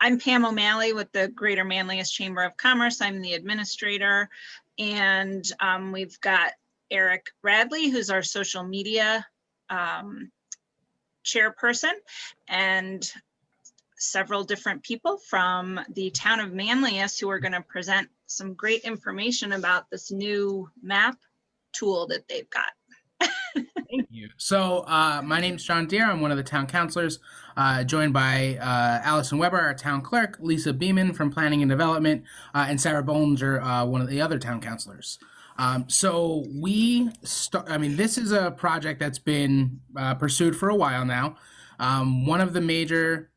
I'm Pam O'Malley with the Greater Manlius Chamber of Commerce. I'm the administrator, and we've got Eric Radley, who's our social media chairperson, and several different people from the town of Manlius who are going to present some great information about this new map tool that they've got. Thank you. So my name is John Deere. I'm one of the town councilors, joined by Allison Weber, our town clerk, Lisa Beeman from Planning and Development, and Sarah Bollinger, one of the other town councilors. So this is a project that's been pursued for a while now. One of the major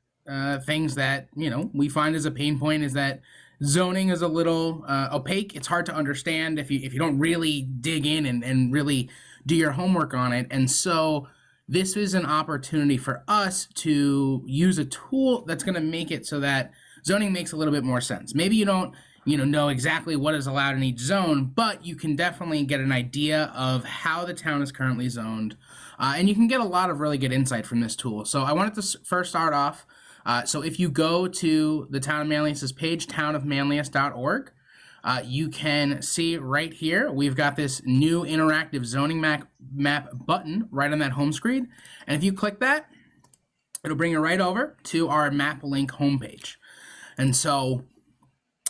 things that, we find as a pain point is that zoning is a little opaque. It's hard to understand if you don't really dig in and really do your homework on it. And so this is an opportunity for us to use a tool that's going to make it so that zoning makes a little bit more sense. Maybe you don't know exactly what is allowed in each zone, but you can definitely get an idea of how the town is currently zoned. And you can get a lot of really good insight from this tool. So I wanted to first start off. So if you go to the Town of Manlius's page, townofmanlius.org, you can see right here, we've got this new interactive zoning map button right on that home screen. And if you click that, it'll bring you right over to our map link homepage. And so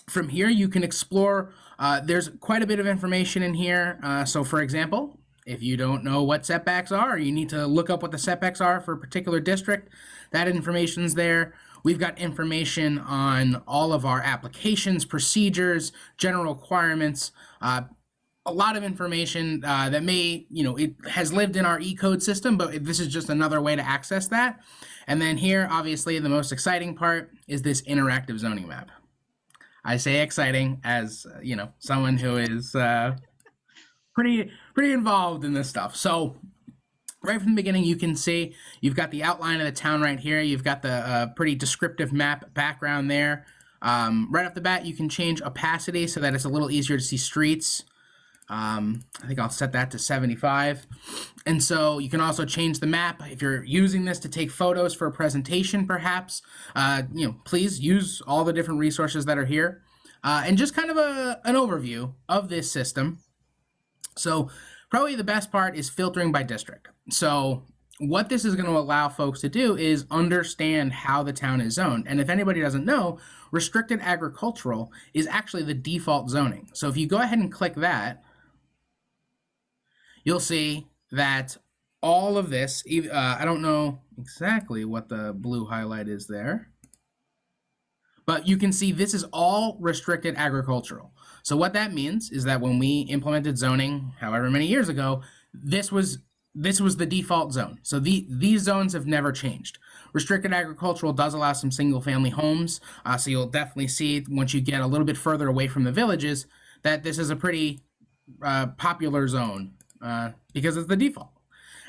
from here, you can explore, there's quite a bit of information in here. So for example, if you don't know what setbacks are, or you need to look up what the setbacks are for a particular district, that information's there. We've got information on all of our applications, procedures, general requirements, a lot of information that may, it has lived in our E-code system, but this is just another way to access that. And then here, obviously, the most exciting part is this interactive zoning map. I say exciting as, someone who is pretty involved in this stuff. So right from the beginning, you can see you've got the outline of the town right here. You've got the pretty descriptive map background there. Right off the bat, you can change opacity so that it's a little easier to see streets. I think I'll set that to 75. And so you can also change the map. If you're using this to take photos for a presentation, perhaps, please use all the different resources that are here. And just kind of an overview of this system. So probably the best part is filtering by district. So what this is going to allow folks to do is understand how the town is zoned. And if anybody doesn't know, restricted agricultural is actually the default zoning. So if you go ahead and click that, you'll see that all of this, I don't know exactly what the blue highlight is there, but you can see this is all restricted agricultural. So what that means is that when we implemented zoning, however many years ago, this was the default zone. So these zones have never changed. Restricted agricultural does allow some single family homes. So you'll definitely see once you get a little bit further away from the villages that this is a pretty popular zone because it's the default.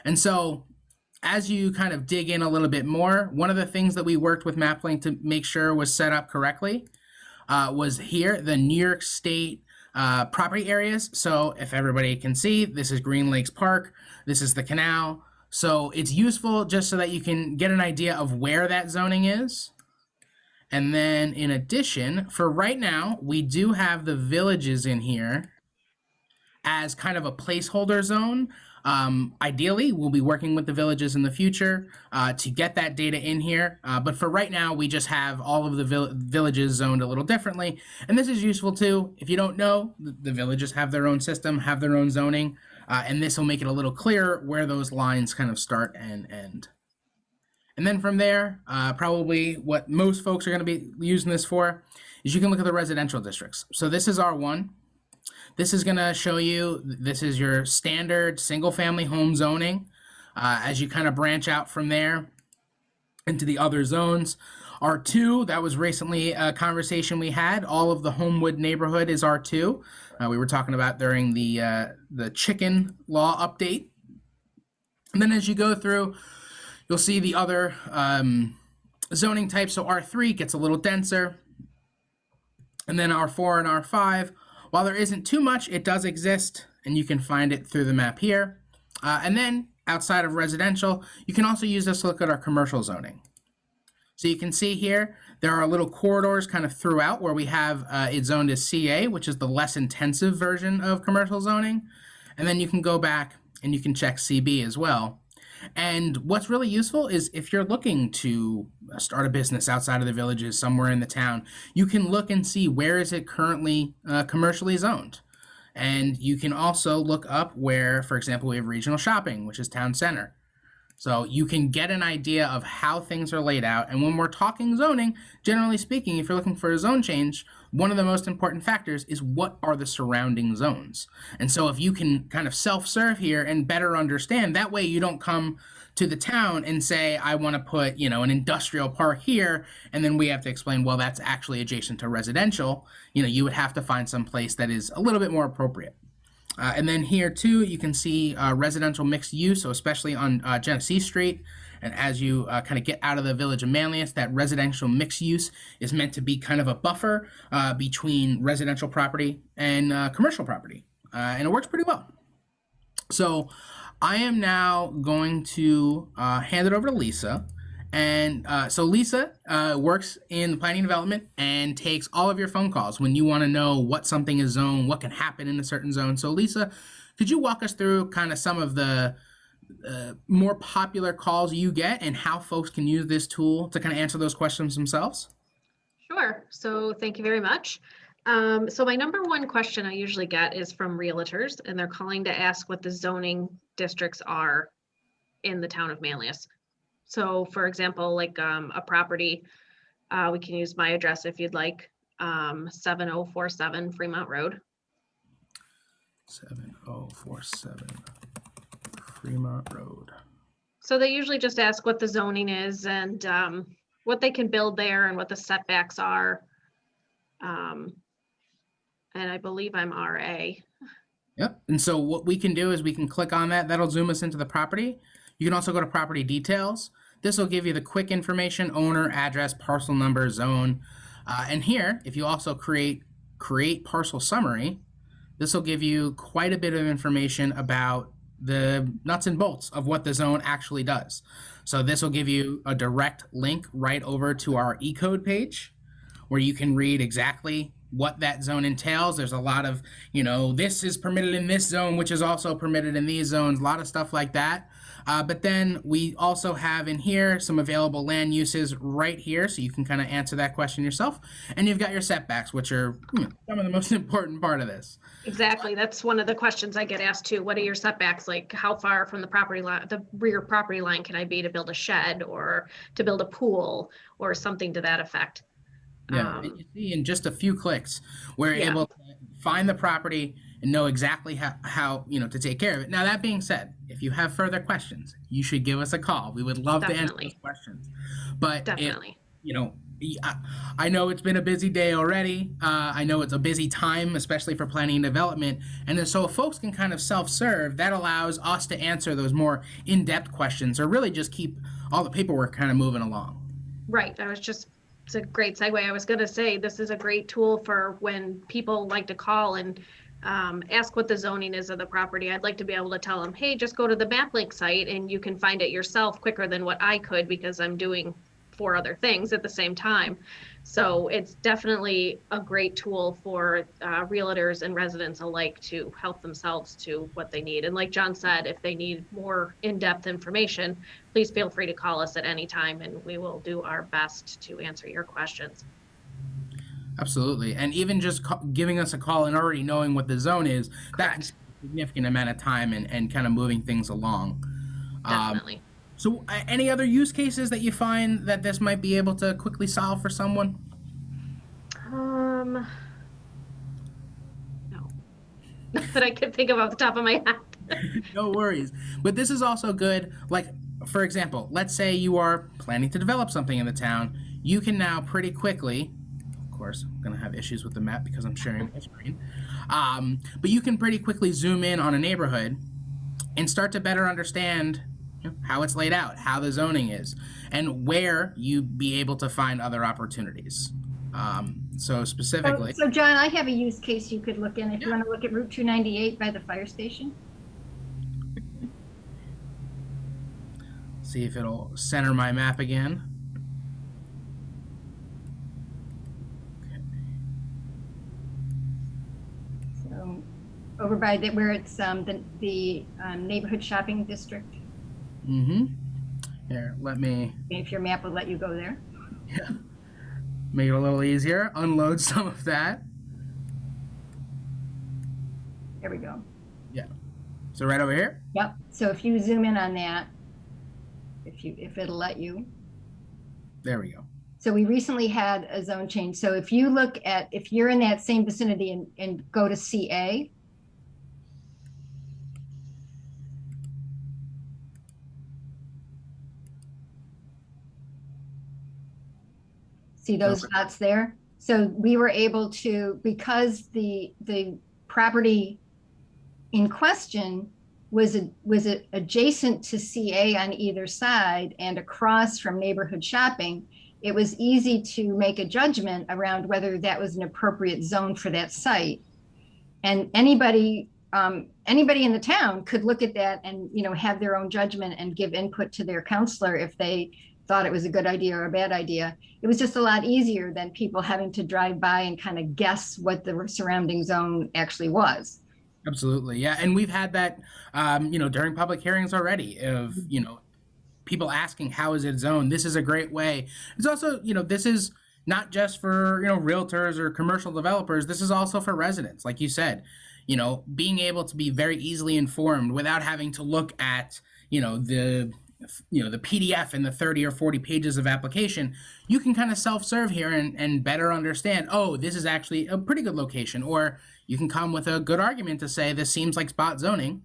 And so as you kind of dig in a little bit more, one of the things that we worked with MapLink to make sure was set up correctly was here, the New York State property areas. So if everybody can see, this is Green Lakes Park, this is the canal. So it's useful just so that you can get an idea of where that zoning is. And then in addition, for right now, we do have the villages in here as kind of a placeholder zone. Ideally, we'll be working with the villages in the future to get that data in here. But for right now, we just have all of the villages zoned a little differently. And this is useful too. If you don't know, the villages have their own system, have their own zoning. And this will make it a little clearer where those lines kind of start and end. And then from there, probably what most folks are going to be using this for is you can look at the residential districts. So this is R1. This is going to show you, this is your standard single family home zoning. As you kind of branch out from there into the other zones. R2, that was recently a conversation we had. All of the Homewood neighborhood is R2. We were talking about during the chicken law update. And then as you go through, you'll see the other zoning types. So R3 gets a little denser. And then R4 and R5. While there isn't too much, it does exist, and you can find it through the map here. And then outside of residential, you can also use this to look at our commercial zoning. So you can see here There are little corridors kind of throughout where we have it zoned as CA, which is the less intensive version of commercial zoning. And then you can go back and you can check CB as well. And what's really useful is if you're looking to start a business outside of the villages, somewhere in the town, you can look and see where is it currently commercially zoned. And you can also look up where, for example, we have regional shopping, which is town center. So you can get an idea of how things are laid out. And when we're talking zoning, generally speaking, if you're looking for a zone change, one of the most important factors is what are the surrounding zones. And so if you can kind of self-serve here and better understand, that way you don't come to the town and say, I want to put, an industrial park here, and then we have to explain, well, that's actually adjacent to residential. You would have to find some place that is a little bit more appropriate. And then here too, you can see residential mixed use, so especially on Genesee Street. And as you kind of get out of the village of Manlius, that residential mixed use is meant to be kind of a buffer between residential property and commercial property. And it works pretty well. So I am now going to hand it over to Lisa. And so Lisa works in planning development and takes all of your phone calls when you want to know what something is zoned, what can happen in a certain zone. So Lisa, could you walk us through kind of some of the more popular calls you get and how folks can use this tool to kind of answer those questions themselves? Sure. So thank you very much. So my number one question I usually get is from realtors, and they're calling to ask what the zoning districts are in the town of Manlius. So for example, like a property, we can use my address if you'd like, 7047 Fremont Road. 7047 Fremont Road. So they usually just ask what the zoning is and what they can build there and what the setbacks are. And I believe I'm RA. Yep. And so what we can do is we can click on that. That'll zoom us into the property. You can also go to property details. This will give you the quick information, owner, address, parcel number, zone. And here, if you also create parcel summary, this will give you quite a bit of information about the nuts and bolts of what the zone actually does. So this will give you a direct link right over to our E-code page where you can read exactly what that zone entails. There's a lot of, this is permitted in this zone, which is also permitted in these zones, a lot of stuff like that. But then we also have in here some available land uses right here, so you can kind of answer that question yourself. And you've got your setbacks, which are some of the most important part of this. Exactly. That's one of the questions I get asked too. What are your setbacks? Like how far from the property line, the rear property line can I be to build a shed or to build a pool or something to that effect? Yeah, and you see in just a few clicks, we're able to find the property and know exactly how to take care of it. Now, that being said, if you have further questions, you should give us a call. We would love to answer those questions. But definitely, I know it's been a busy day already. I know it's a busy time, especially for planning and development. And then so if folks can kind of self-serve, that allows us to answer those more in-depth questions or really just keep all the paperwork kind of moving along. Right. It's a great segue. I was going to say this is a great tool for when people like to call and ask what the zoning is of the property. I'd like to be able to tell them, hey, just go to the MapLink site and you can find it yourself quicker than what I could because I'm doing 4 other things at the same time. So it's definitely a great tool for realtors and residents alike to help themselves to what they need. And like John said, if they need more in-depth information, please feel free to call us at any time and we will do our best to answer your questions. Absolutely. And even just giving us a call and already knowing what the zone is, that's a significant amount of time and kind of moving things along. Definitely. So any other use cases that you find that this might be able to quickly solve for someone? No. Not that I can think of off the top of my head. No worries. But this is also good. Like, for example, let's say you are planning to develop something in the town. You can now pretty quickly, of course, I'm going to have issues with the map because I'm sharing my screen. But you can pretty quickly zoom in on a neighborhood and start to better understand how it's laid out, how the zoning is, and where you'd be able to find other opportunities. So specifically. So John, I have a use case you could look in if you want to look at Route 298 by the fire station. See if it'll center my map again. over by where it's the neighborhood shopping district. Mm-hmm. Here, let me If your map would let you go there. make it a little easier. Unload some of that. There we go. Yeah. So right over here? Yep. So if you zoom in on that, if it'll let you. There we go. So we recently had a zone change. So if you look at, if you're in that same vicinity and go to CA, see those dots there? So we were able to, because the property in question was adjacent to CA on either side and across from neighborhood shopping, it was easy to make a judgment around whether that was an appropriate zone for that site. And anybody in the town could look at that and, you know, have their own judgment and give input to their counselor if they thought it was a good idea or a bad idea. It was just a lot easier than people having to drive by and kind of guess what the surrounding zone actually was. Absolutely. Yeah. And we've had that, you know, during public hearings already of, you know, people asking, how is it zoned? This is a great way. It's also, you know, this is not just for, you know, realtors or commercial developers. This is also for residents. Like you said, you know, being able to be very easily informed without having to look at, you know, the PDF and the 30 or 40 pages of application, you can kind of self-serve here and better understand, oh, this is actually a pretty good location. Or you can come with a good argument to say this seems like spot zoning,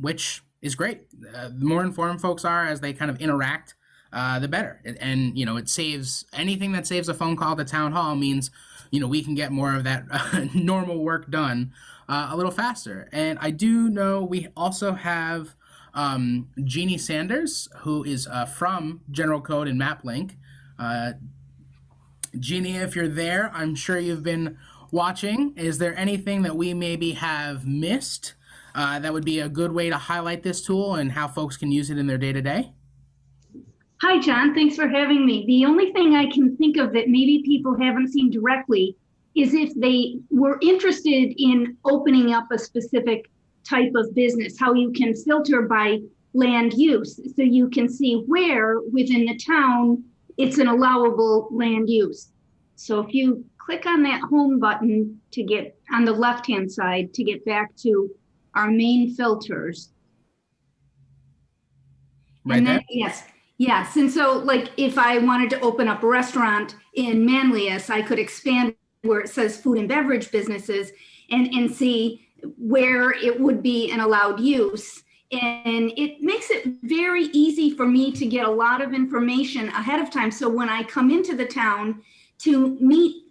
which is great. The more informed folks are as they kind of interact, the better. And, you know, it saves anything that saves a phone call to town hall means, you know, we can get more of that normal work done a little faster. And I do know we also have Jeannie Sanders, who is from General Code and MapLink. Jeannie, if you're there, I'm sure you've been watching. Is there anything that we maybe have missed that would be a good way to highlight this tool and how folks can use it in their day-to-day? Hi, John. Thanks for having me. The only thing I can think of that maybe people haven't seen directly is if they were interested in opening up a specific type of business, how you can filter by land use. So you can see where within the town it's an allowable land use. So if you click on that home button to get on the left-hand side to get back to our main filters. Right and then, there? Yes. And so like if I wanted to open up a restaurant in Manlius, I could expand where it says food and beverage businesses and see where it would be an allowed use. And it makes it very easy for me to get a lot of information ahead of time. So when I come into the town to meet,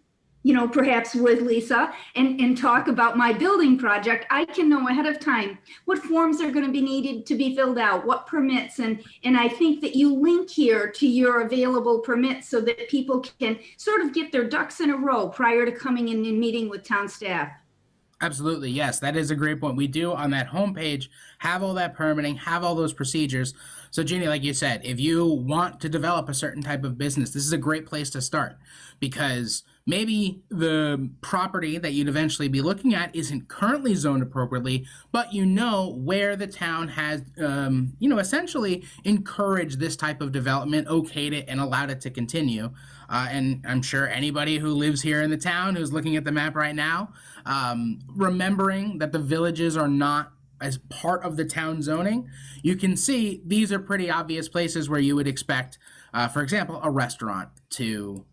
you know, perhaps with Lisa and talk about my building project, I can know ahead of time what forms are going to be needed to be filled out, what permits. And I think that you link here to your available permits so that people can sort of get their ducks in a row prior to coming in and meeting with town staff. Absolutely. Yes, that is a great point. We do on that homepage have all that permitting, have all those procedures. So Jeannie, like you said, if you want to develop a certain type of business, this is a great place to start because maybe the property that you'd eventually be looking at isn't currently zoned appropriately, but you know where the town has, you know, essentially encouraged this type of development, okayed it, and allowed it to continue. And I'm sure anybody who lives here in the town who's looking at the map right now, remembering that the villages are not as part of the town zoning, you can see these are pretty obvious places where you would expect, for example, a restaurant to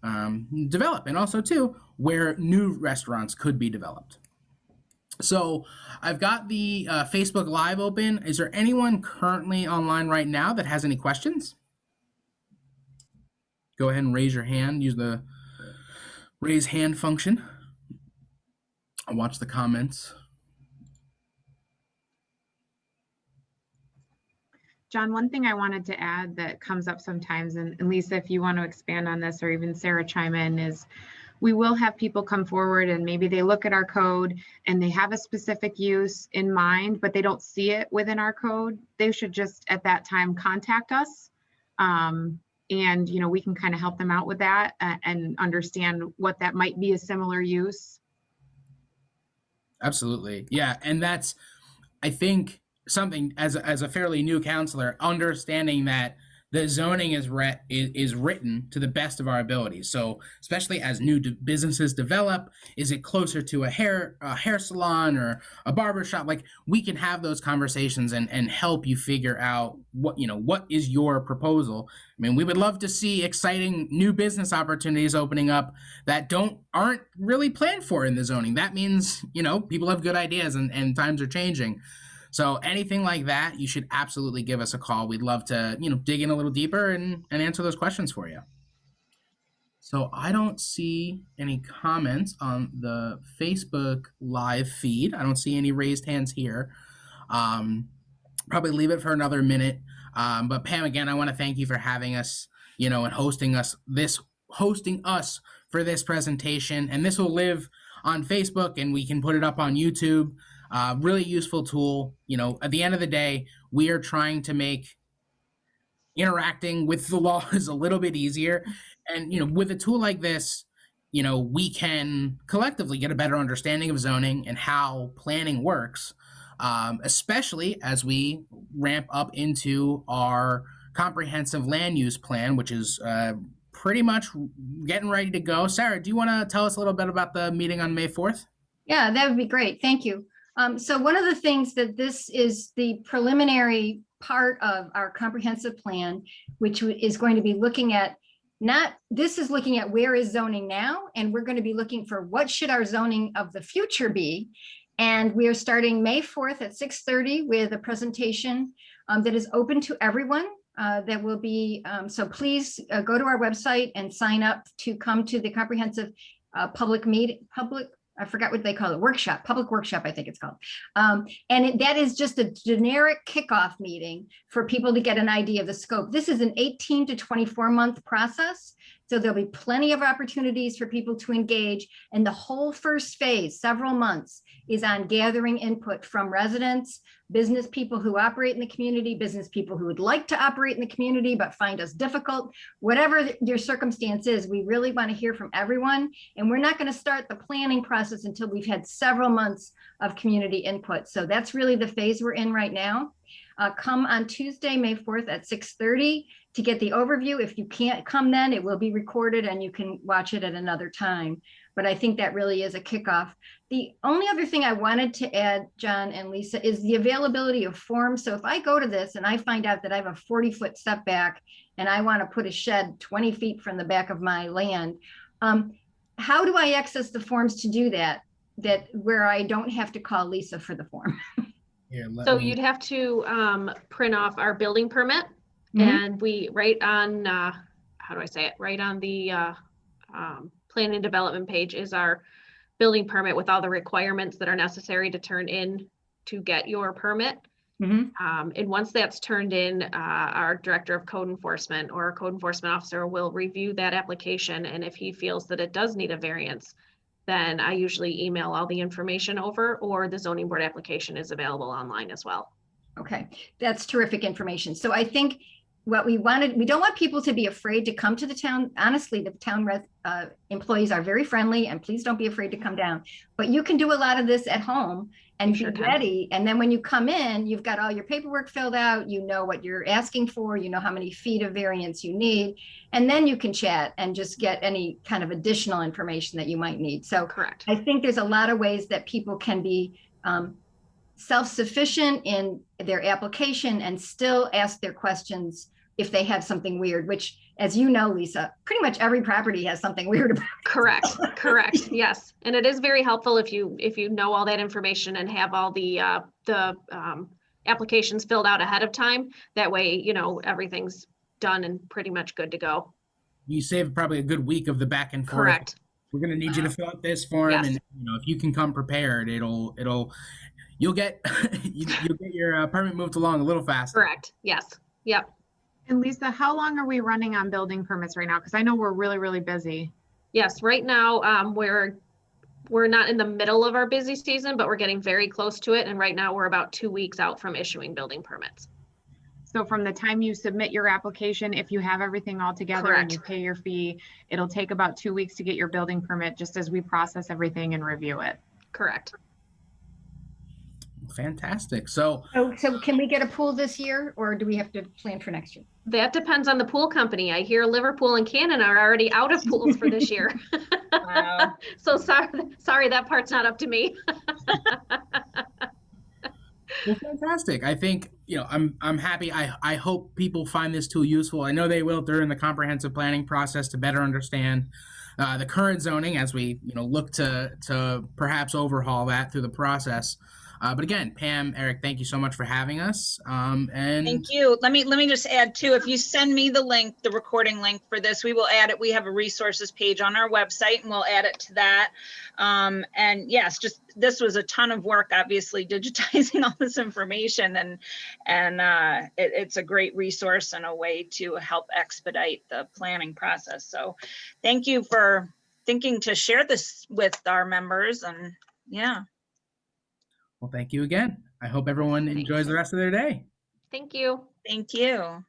develop, and also too where new restaurants could be developed. So I've got the Facebook Live open. Is there anyone currently online right now that has any questions? Go ahead and raise your hand. Use the raise hand function. I'll watch the comments. John, one thing I wanted to add that comes up sometimes, and Lisa, if you want to expand on this, or even Sarah chime in, is we will have people come forward and maybe they look at our code and they have a specific use in mind, but they don't see it within our code. They should just at that time contact us. And, you know, we can kind of help them out with that and understand what that might be a similar use. Absolutely. Yeah. And that's, I think, something as a fairly new counselor, understanding that the zoning is written to the best of our abilities. So especially as new businesses develop, is it closer to a hair salon or a barber shop? Like, we can have those conversations and help you figure out what is your proposal. I mean, we would love to see exciting new business opportunities opening up that aren't really planned for in the zoning. That means, people have good ideas and times are changing. So anything like that, you should absolutely give us a call. We'd love to, dig in a little deeper and answer those questions for you. So I don't see any comments on the Facebook live feed. I don't see any raised hands here. Probably leave it for another minute. But Pam, again, I want to thank you for having us, and hosting us for this presentation. And this will live on Facebook, and we can put it up on YouTube. Really useful tool. At the end of the day, we are trying to make interacting with the laws a little bit easier. And, with a tool like this, we can collectively get a better understanding of zoning and how planning works, especially as we ramp up into our comprehensive land use plan, which is pretty much getting ready to go. Sarah, do you want to tell us a little bit about the meeting on May 4th? Yeah, that would be great. Thank you. So one of the things that this is the preliminary part of our comprehensive plan, which is going to be looking at this is looking at where is zoning now, and we're going to be looking for what should our zoning of the future be. And we are starting May 4th at 6:30 with a presentation that is open to everyone. That will be, so please go to our website and sign up to come to the comprehensive I forgot what they call it, public workshop, I think it's called. That is just a generic kickoff meeting for people to get an idea of the scope. This is an 18 to 24 month process. So there'll be plenty of opportunities for people to engage. And the whole first phase, several months, is on gathering input from residents, business people who operate in the community, business people who would like to operate in the community but find us difficult. Whatever your circumstance is, we really want to hear from everyone. And we're not going to start the planning process until we've had several months of community input. So that's really the phase we're in right now. Come on Tuesday, May 4th at 6:30 to get the overview. If you can't come then, it will be recorded and you can watch it at another time. But I think that really is a kickoff. The only other thing I wanted to add, John and Lisa, is the availability of forms. So if I go to this and I find out that I have a 40-foot setback and I want to put a shed 20 feet from the back of my land, how do I access the forms to do that where I don't have to call Lisa for the form? So you'd have to print off our building permit, and we right on right on the plan and development page is our building permit with all the requirements that are necessary to turn in to get your permit. And once that's turned in, our director of code enforcement or a code enforcement officer will review that application, and if he feels that it does need a variance, then I usually email all the information over, or the zoning board application is available online as well. Okay, that's terrific information. So I think what we don't want people to be afraid to come to the town. Honestly, the town employees are very friendly, and please don't be afraid to come down. But you can do a lot of this at home and be ready. And then when you come in, you've got all your paperwork filled out, you know what you're asking for, you know how many feet of variance you need, and then you can chat and just get any kind of additional information that you might need. So correct. I think there's a lot of ways that people can be self-sufficient in their application and still ask their questions if they have something weird, which, as you know, Lisa, pretty much every property has something weird about it. Correct. Yes. And it is very helpful if you know all that information and have all the applications filled out ahead of time. That way, everything's done and pretty much good to go. You save probably a good week of the back and forth. Correct. We're going to need you to fill out this form, yes. And if you can come prepared, you'll get your permit moved along a little faster. Correct. Yes. Yep. And Lisa, how long are we running on building permits right now? Because I know we're really, really busy. Yes, right now we're not in the middle of our busy season, but we're getting very close to it. And right now we're about 2 weeks out from issuing building permits. So from the time you submit your application, if you have everything all together correct. And you pay your fee, it'll take about 2 weeks to get your building permit, just as we process everything and review it. Correct. Fantastic. So So can we get a pool this year, or do we have to plan for next year? That depends on the pool company. I hear Liverpool and Cannon are already out of pools for this year. Wow. So sorry, that part's not up to me. well, fantastic. I think, I'm happy. I hope people find this tool useful. I know they will during the comprehensive planning process to better understand the current zoning as we, look to perhaps overhaul that through the process. But again, Pam, Eric, thank you so much for having us. And Thank you. Let me just add too, if you send me the link, the recording link for this, we will add it. We have a resources page on our website and we'll add it to that. And yes, just this was a ton of work, obviously digitizing all this information, and it's a great resource and a way to help expedite the planning process. So thank you for thinking to share this with our members, and yeah. well, thank you again. I hope everyone enjoys the rest of their day. Thank you. Thank you.